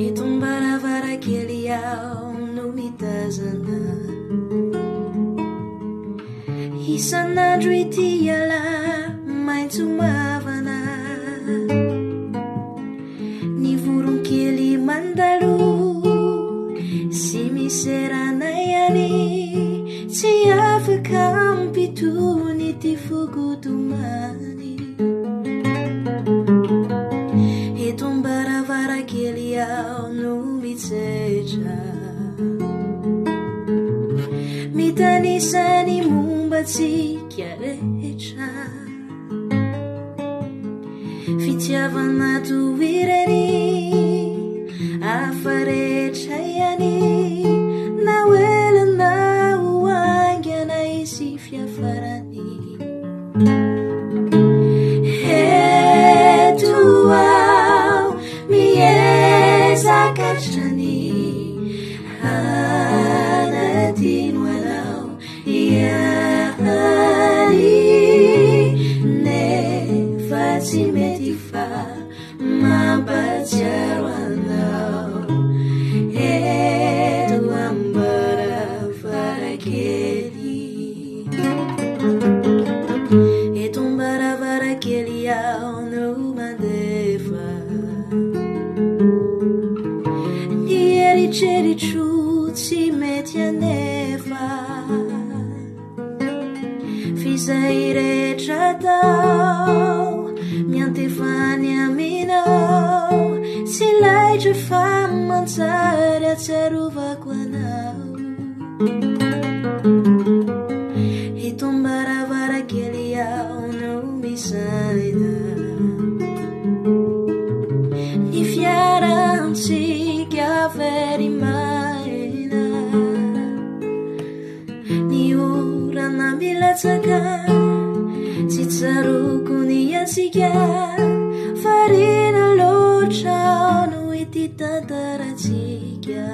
Eto am-baravarakely aho no mitazana, isan'andro ity ala maitso mavana. Ny voronkely mandalo sy miserana ihany, tsy afaka ampitony ty fokotomany. Eto am-baravarakely aho no mitsetra, mitanisany momba tsika rehetra, fitiavana toirany hafa rehetra ihany, na oelana ho aingana isy fiafarany. Eto aho miezaka hatrany, hanadino anao ihany, nefa tsy mety fa mampatsiaro anao. Eto am-baravarakely, eto am-baravarakely aho no mandefa, ny eritreritro tsy mety anefa, fizay rehetra atao miantefany aminao, tsy laitra fa mantsary atsiarovako anao. Eto am-baravarakely aho no misaina, ny fiarantsika very maina, ny orana milatsaka tsy tsaroko ny ansika, farina loatra no ity tantaratsika.